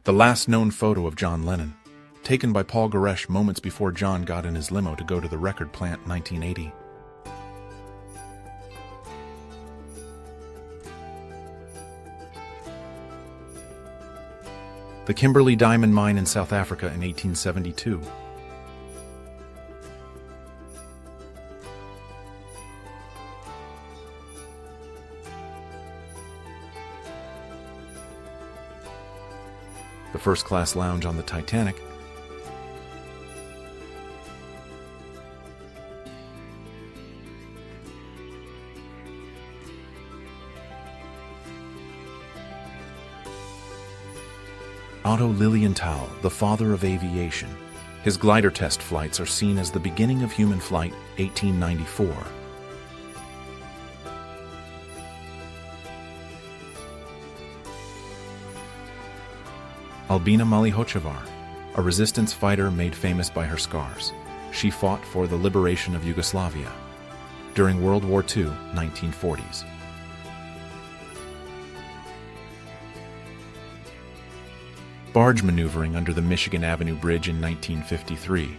The last known photo of John Lennon, taken by Paul Goresh moments before John got in his limo to go to the record plant in 1980. The Kimberley Diamond Mine in South Africa in 1872. The first-class lounge on the Titanic. Otto Lilienthal, the father of aviation. His glider test flights are seen as the beginning of human flight, 1894. Albina Malihočevar, a resistance fighter made famous by her scars. She fought for the liberation of Yugoslavia during World War II, 1940s. Barge maneuvering under the Michigan Avenue Bridge in 1953.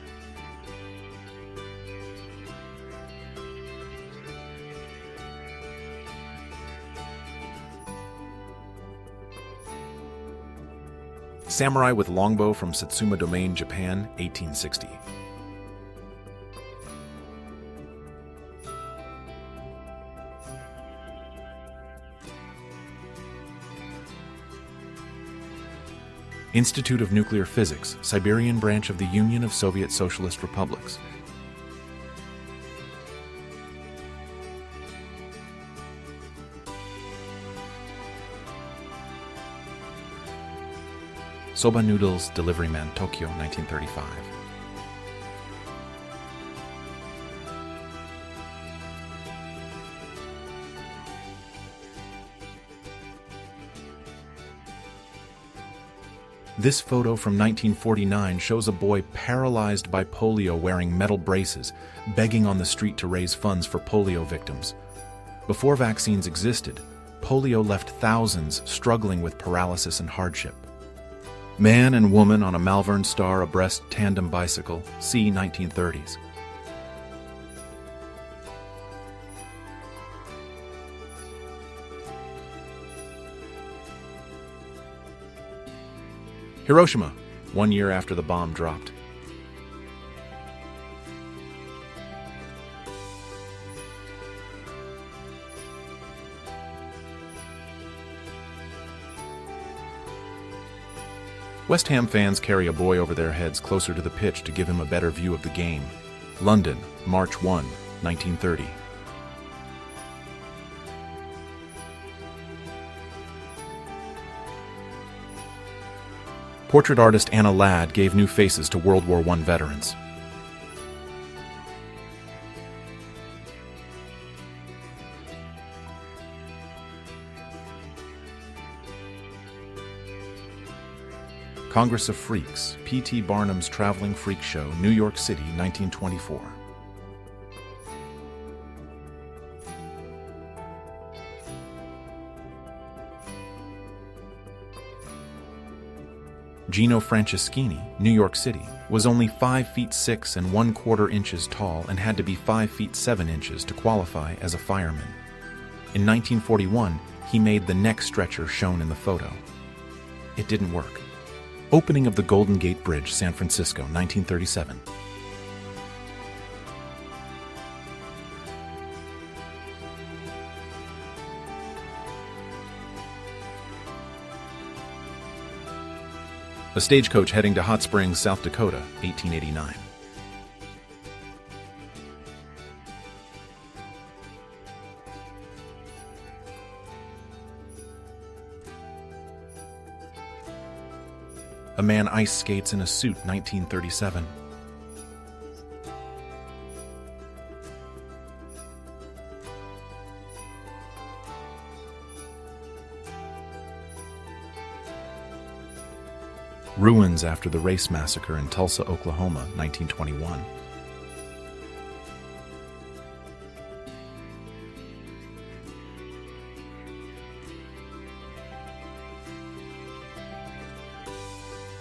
Samurai with longbow from Satsuma Domain, Japan, 1860. Institute of Nuclear Physics, Siberian branch of the Union of Soviet Socialist Republics. Soba Noodles Delivery Man, Tokyo, 1935. This photo from 1949 shows a boy paralyzed by polio wearing metal braces, begging on the street to raise funds for polio victims. Before vaccines existed, polio left thousands struggling with paralysis and hardship. Man and woman on a Malvern Star abreast tandem bicycle, c. 1930s. Hiroshima, 1 year after the bomb dropped. West Ham fans carry a boy over their heads closer to the pitch to give him a better view of the game. London, March 1, 1930. Portrait artist Anna Ladd gave new faces to World War I veterans. Congress of Freaks, P.T. Barnum's Traveling Freak Show, New York City, 1924. Gino Franceschini, New York City, was only 5 feet 6 and 1/4 inches tall and had to be 5 feet 7 inches to qualify as a fireman. In 1941, he made the neck stretcher shown in the photo. It didn't work. Opening of the Golden Gate Bridge, San Francisco, 1937. A stagecoach heading to Hot Springs, South Dakota, 1889. A man ice skates in a suit, 1937. Ruins after the race massacre in Tulsa, Oklahoma, 1921.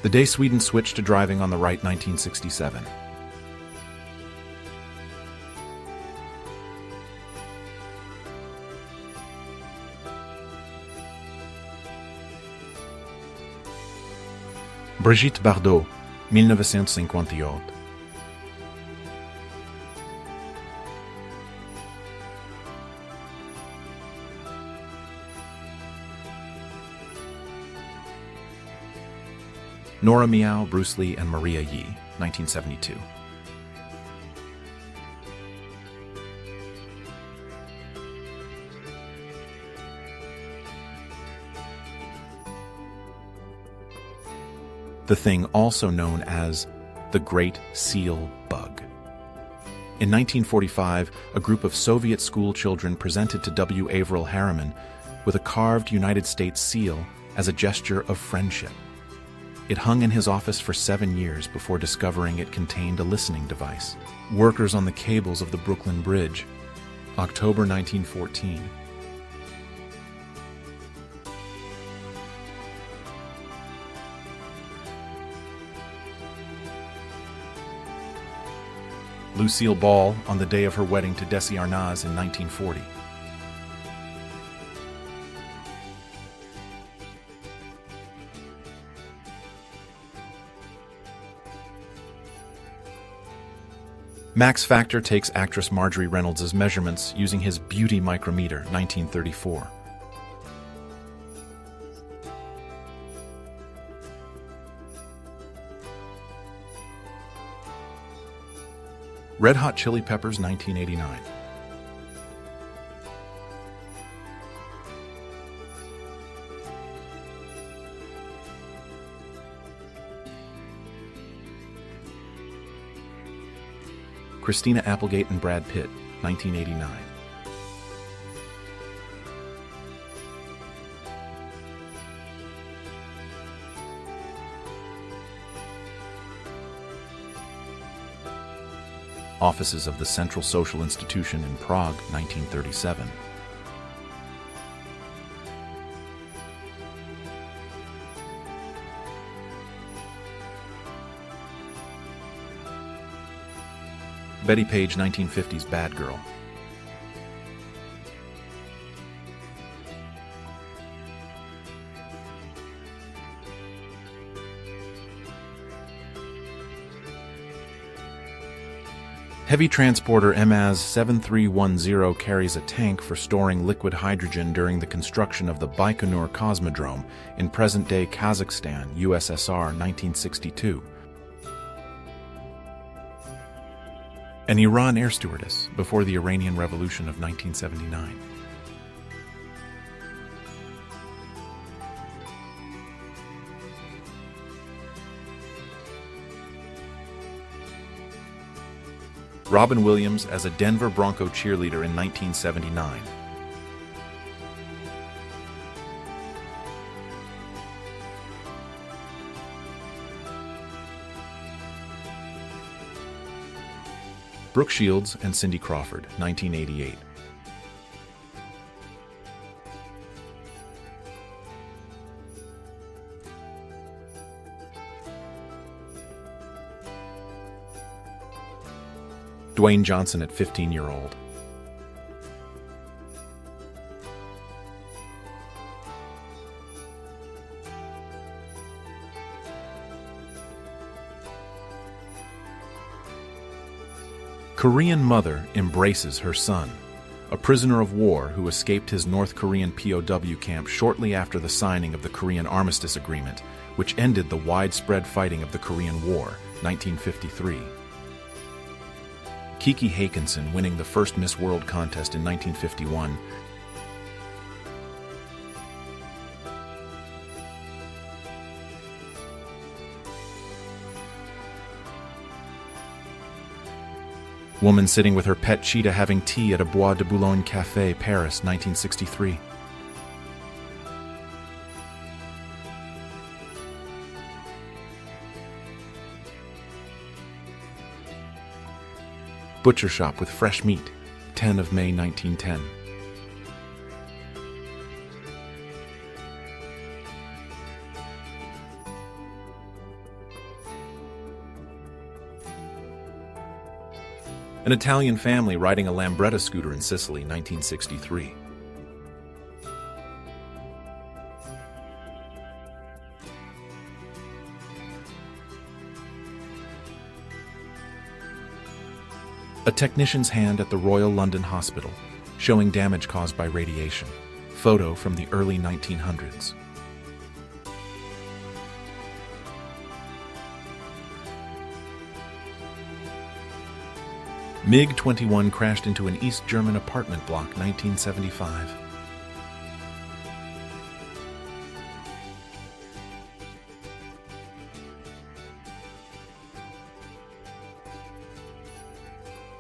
The day Sweden switched to driving on the right, 1967. Brigitte Bardot, 1958. Nora Meow, Bruce Lee, and Maria Yi, 1972. The thing also known as the Great Seal Bug. In 1945, a group of Soviet school children presented to W. Averill Harriman with a carved United States seal as a gesture of friendship. It hung in his office for 7 years before discovering it contained a listening device. Workers on the cables of the Brooklyn Bridge, October 1914. Lucille Ball on the day of her wedding to Desi Arnaz in 1940. Max Factor takes actress Marjorie Reynolds' measurements using his beauty micrometer, 1934. Red Hot Chili Peppers, 1989. Christina Applegate and Brad Pitt, 1989. Offices of the Central Social Institution in Prague, 1937. Betty Page, 1950s Bad Girl. Heavy transporter MAZ 7310 carries a tank for storing liquid hydrogen during the construction of the Baikonur Cosmodrome in present-day Kazakhstan, USSR, 1962. An Iran air stewardess before the Iranian Revolution of 1979. Robin Williams as a Denver Bronco cheerleader in 1979. Brooke Shields and Cindy Crawford, 1988. Dwayne Johnson at 15-year-old. Korean mother embraces her son, a prisoner of war who escaped his North Korean POW camp shortly after the signing of the Korean Armistice Agreement, which ended the widespread fighting of the Korean War, 1953. Kiki Hakinson winning the first Miss World contest in 1951. Woman sitting with her pet cheetah having tea at a Bois de Boulogne Café, Paris, 1963. Butcher shop with fresh meat, 10 of May 1910. An Italian family riding a Lambretta scooter in Sicily, 1963. A technician's hand at the Royal London Hospital, showing damage caused by radiation. Photo from the early 1900s. MiG-21 crashed into an East German apartment block, 1975.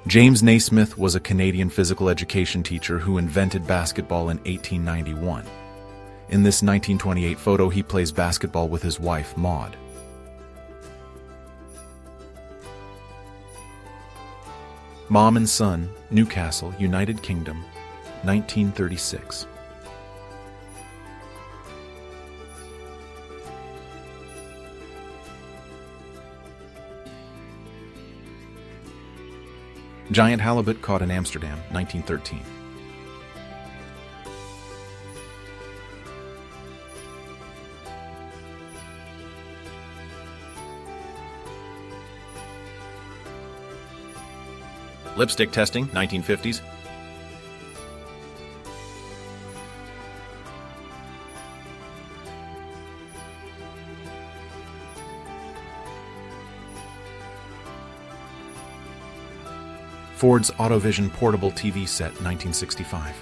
James Naismith was a Canadian physical education teacher who invented basketball in 1891. In this 1928 photo, he plays basketball with his wife, Maud. Mom and Son, Newcastle, United Kingdom, 1936. Giant halibut caught in Amsterdam, 1913. Lipstick testing, 1950s. Ford's Autovision portable TV set, 1965.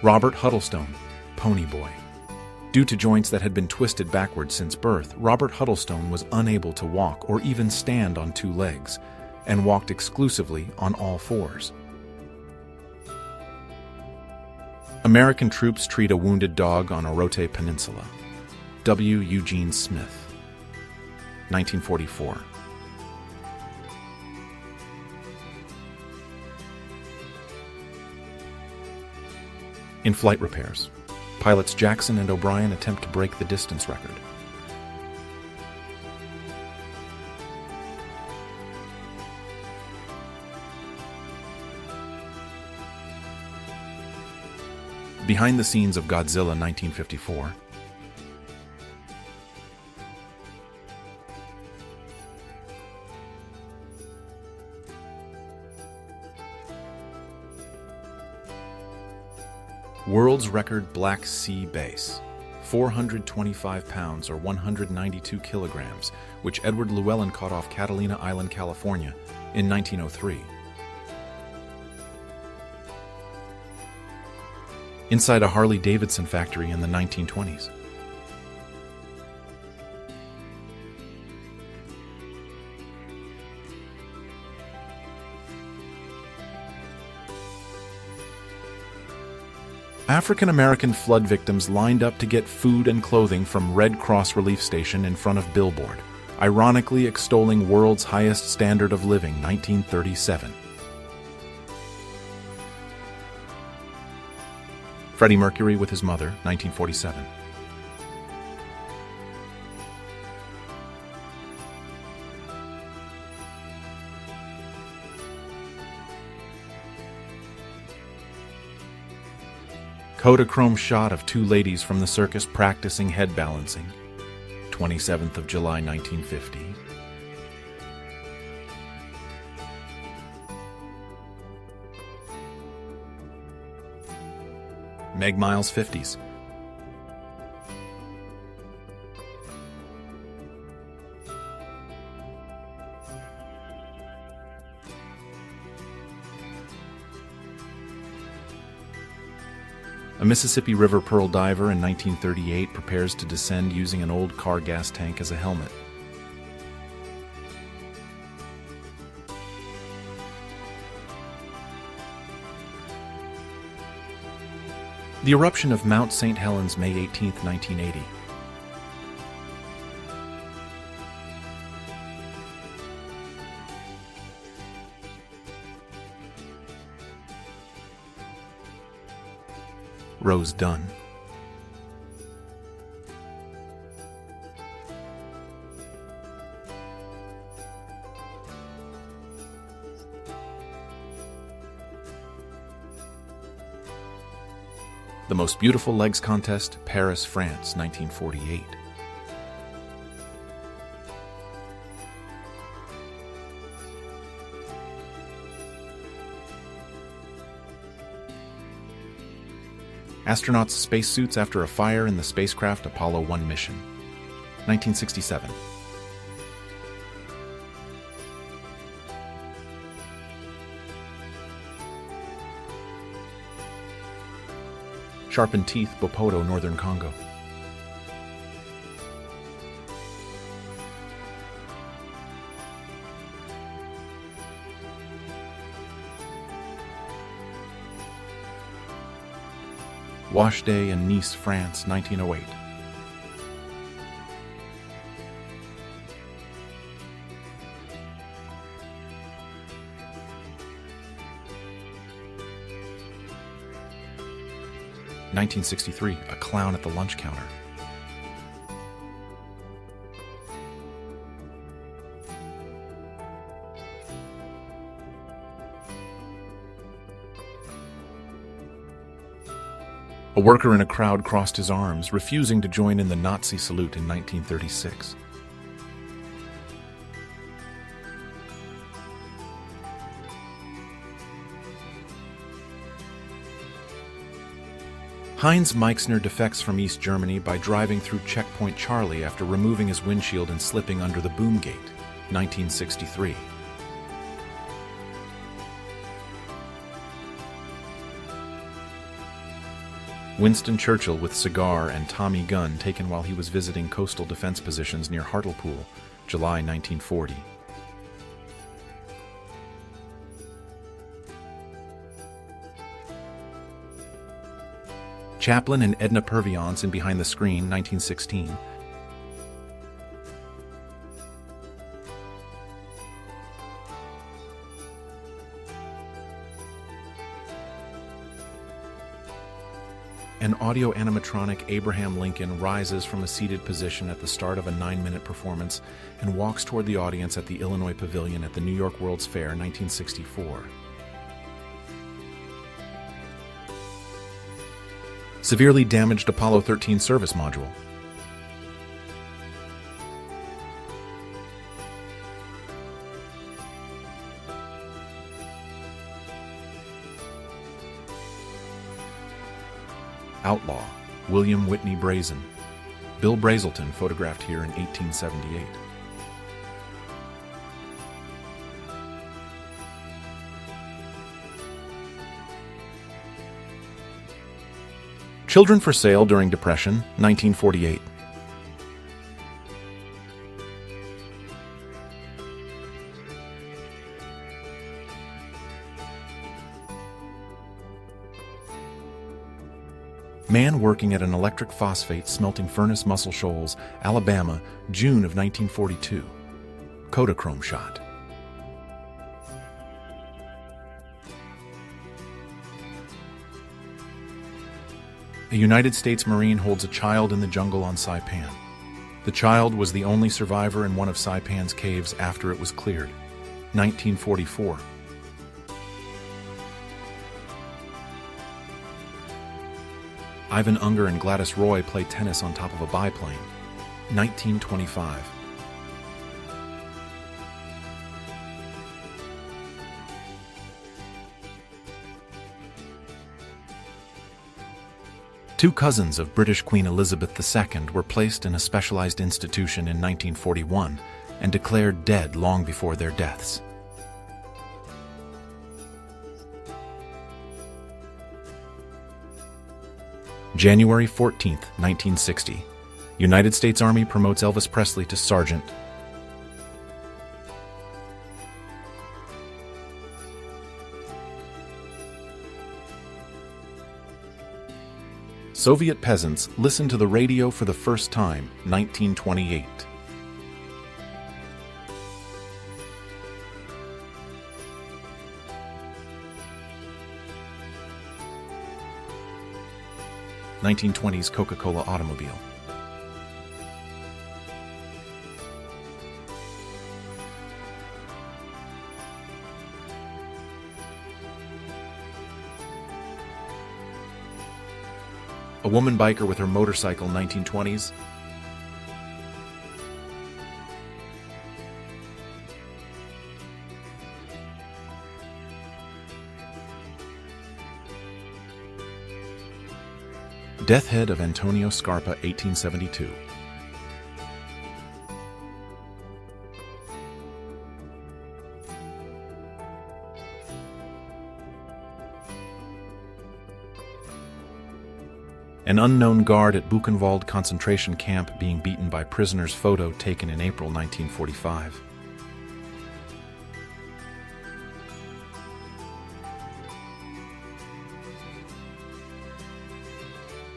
Robert Huddlestone, Pony Boy. Due to joints that had been twisted backwards since birth, Robert Huddlestone was unable to walk or even stand on two legs, and walked exclusively on all fours. American troops treat a wounded dog on Orote Peninsula. W. Eugene Smith, 1944. In flight repairs, pilots Jackson and O'Brien attempt to break the distance record. Behind the scenes of Godzilla, 1954. World's record Black Sea bass, 425 pounds or 192 kilograms, which Edward Llewellyn caught off Catalina Island, California, in 1903. Inside a Harley-Davidson factory in the 1920s. African-American flood victims lined up to get food and clothing from Red Cross Relief Station in front of billboard, ironically extolling world's highest standard of living, 1937. Freddie Mercury with his mother, 1947. Kodachrome shot of two ladies from the circus practicing head balancing, 27th of July, 1950. Meg Miles 50s. A Mississippi River pearl diver in 1938 prepares to descend using an old car gas tank as a helmet. The eruption of Mount St. Helens, May 18, 1980. Rose Dunn. The Most Beautiful Legs Contest, Paris, France, 1948. Astronauts' spacesuits after a fire in the spacecraft Apollo 1 mission, 1967. Sharpened Teeth, Bopoto, Northern Congo. Wash Day in Nice, France, 1908. (1963), A Clown at the Lunch Counter. A worker in a crowd crossed his arms, refusing to join in the Nazi salute in 1936. Heinz Meixner defects from East Germany by driving through Checkpoint Charlie after removing his windshield and slipping under the boom gate, 1963. Winston Churchill with cigar and Tommy gun taken while he was visiting coastal defense positions near Hartlepool, July 1940. Chaplin and Edna Purviance in Behind the Screen, 1916. An audio animatronic Abraham Lincoln rises from a seated position at the start of a 9-minute performance and walks toward the audience at the Illinois Pavilion at the New York World's Fair, 1964. Severely damaged Apollo 13 service module. Outlaw, William Whitney Brazen. Bill Brazelton, photographed here in 1878. Children for Sale During Depression, 1948. Man working at an electric phosphate smelting furnace, Muscle Shoals, Alabama, June of 1942. Kodachrome shot. A United States Marine holds a child in the jungle on Saipan. The child was the only survivor in one of Saipan's caves after it was cleared. 1944. Ivan Unger and Gladys Roy play tennis on top of a biplane. 1925. Two cousins of British Queen Elizabeth II were placed in a specialized institution in 1941 and declared dead long before their deaths. January 14, 1960. United States Army promotes Elvis Presley to sergeant. Soviet peasants listen to the radio for the first time, 1928. 1920s Coca-Cola automobile. A woman biker with her motorcycle, 1920s. Death head of Antonio Scarpa, 1872. An unknown guard at Buchenwald concentration camp being beaten by prisoners, photo taken in April 1945.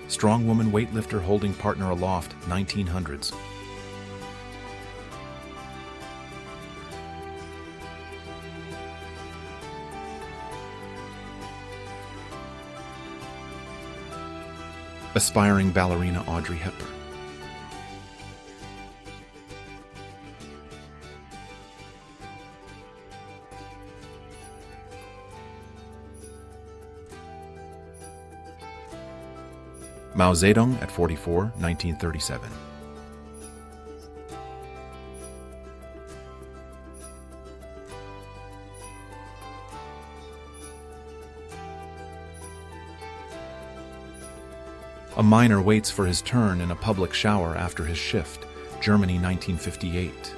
Strong woman weightlifter holding partner aloft, 1900s. Aspiring ballerina Audrey Hepburn. Mao Zedong at 44, 1937. A miner waits for his turn in a public shower after his shift, Germany, 1958.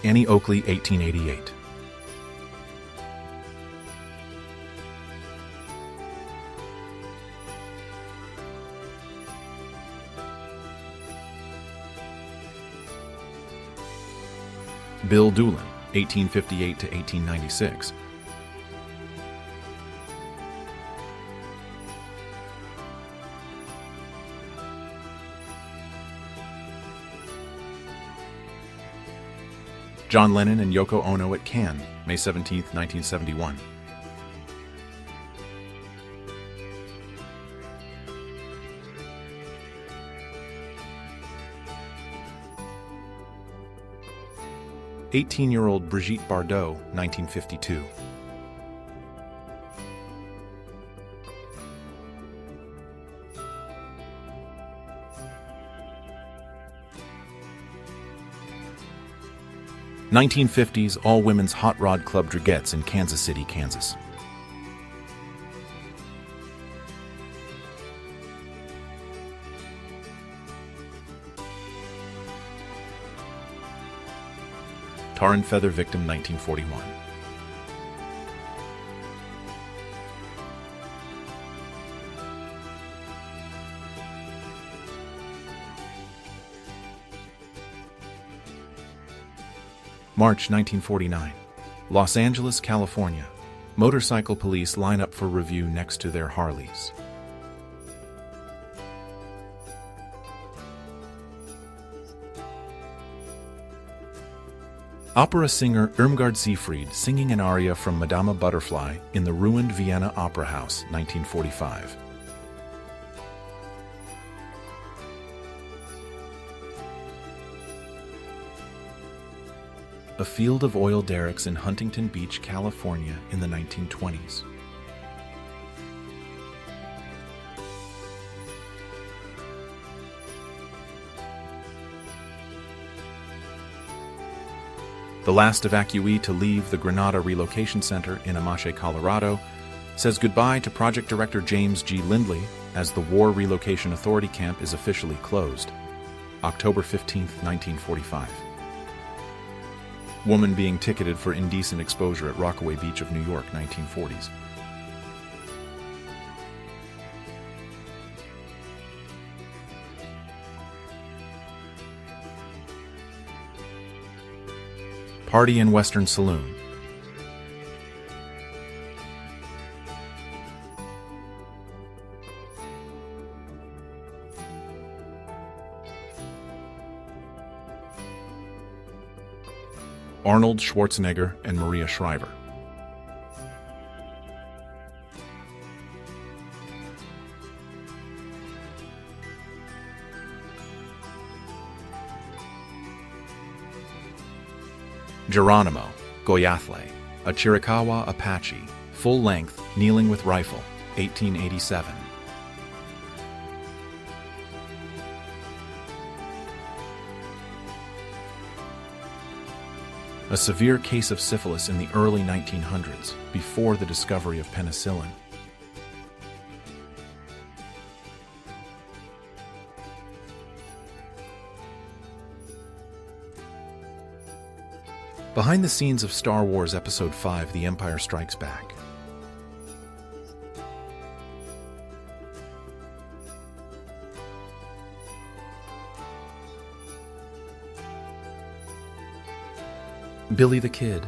Annie Oakley, 1888. Bill Doolin, 1858 to 1896. John Lennon and Yoko Ono at Cannes, May 17, 1971. "18-year-old Brigitte Bardot, 1952. "1950s all-women's hot rod club Dragettes in Kansas City, Kansas. Tar and feather victim, 1941. March 1949. Los Angeles, California. Motorcycle police line up for review next to their Harleys. Opera singer Irmgard Seefried singing an aria from Madama Butterfly in the ruined Vienna Opera House, 1945. A field of oil derricks in Huntington Beach, California in the 1920s. The last evacuee to leave the Granada Relocation Center in Amache, Colorado, says goodbye to Project Director James G. Lindley as the War Relocation Authority camp is officially closed. October 15, 1945. Woman being ticketed for indecent exposure at Rockaway Beach of New York, 1940s. Party in Western Saloon. Arnold Schwarzenegger and Maria Shriver. Geronimo Goyathle, a Chiricahua Apache, full-length, kneeling with rifle, 1887. A severe case of syphilis in the early 1900s, before the discovery of penicillin. Behind the scenes of Star Wars Episode V: The Empire Strikes Back. Billy the Kid.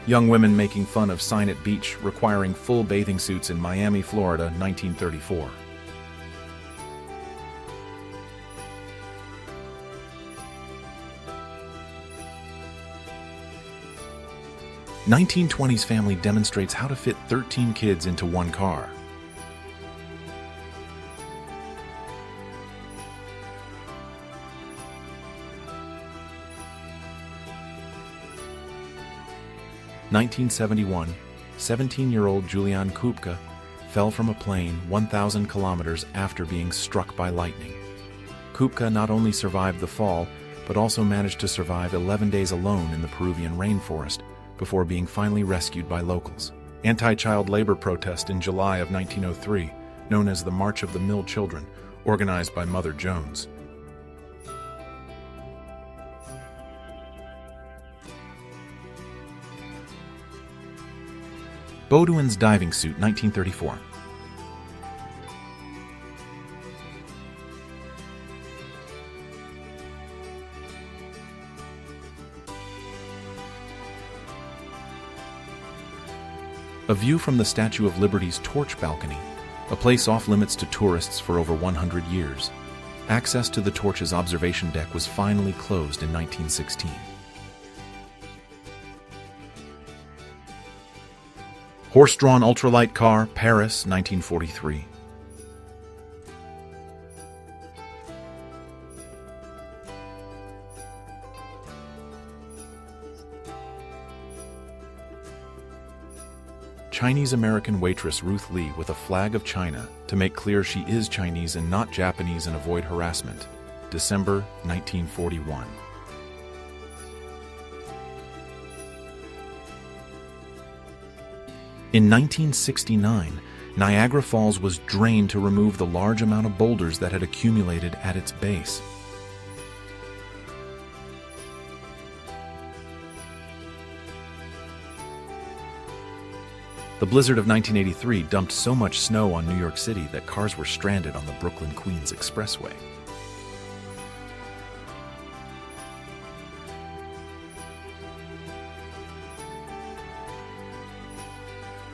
Young women making fun of sign at beach requiring full bathing suits in Miami, Florida, 1934. The 1920s family demonstrates how to fit 13 kids into one car. (1971), 17-year-old Julian Kupka fell from a plane 1,000 kilometers after being struck by lightning. Kupka not only survived the fall, but also managed to survive 11 days alone in the Peruvian rainforest before being finally rescued by locals. Anti-child labor protest in July of 1903, known as the March of the Mill Children, organized by Mother Jones. Baudouin's diving suit, 1934. A view from the Statue of Liberty's torch balcony, a place off-limits to tourists for over 100 years. Access to the torch's observation deck was finally closed in 1916. Horse-drawn ultralight car, Paris, 1943. Chinese-American waitress Ruth Lee with a flag of China to make clear she is Chinese and not Japanese and avoid harassment. December 1941. In 1969, Niagara Falls was drained to remove the large amount of boulders that had accumulated at its base. The blizzard of 1983 dumped so much snow on New York City that cars were stranded on the Brooklyn-Queens Expressway.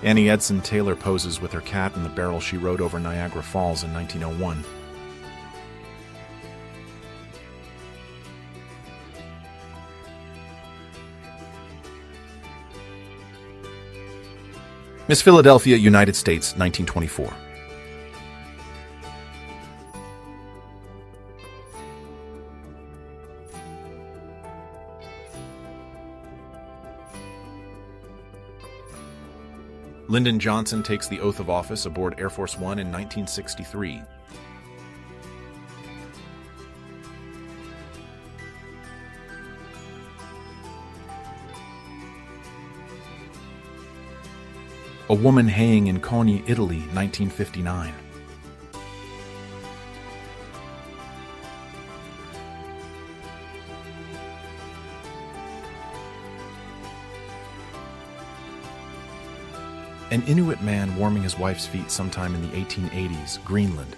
Annie Edson Taylor poses with her cat in the barrel she rode over Niagara Falls in 1901. Miss Philadelphia, United States, 1924. Lyndon Johnson takes the oath of office aboard Air Force One in 1963. A woman haying in Coni, Italy, 1959. An Inuit man warming his wife's feet sometime in the 1880s, Greenland,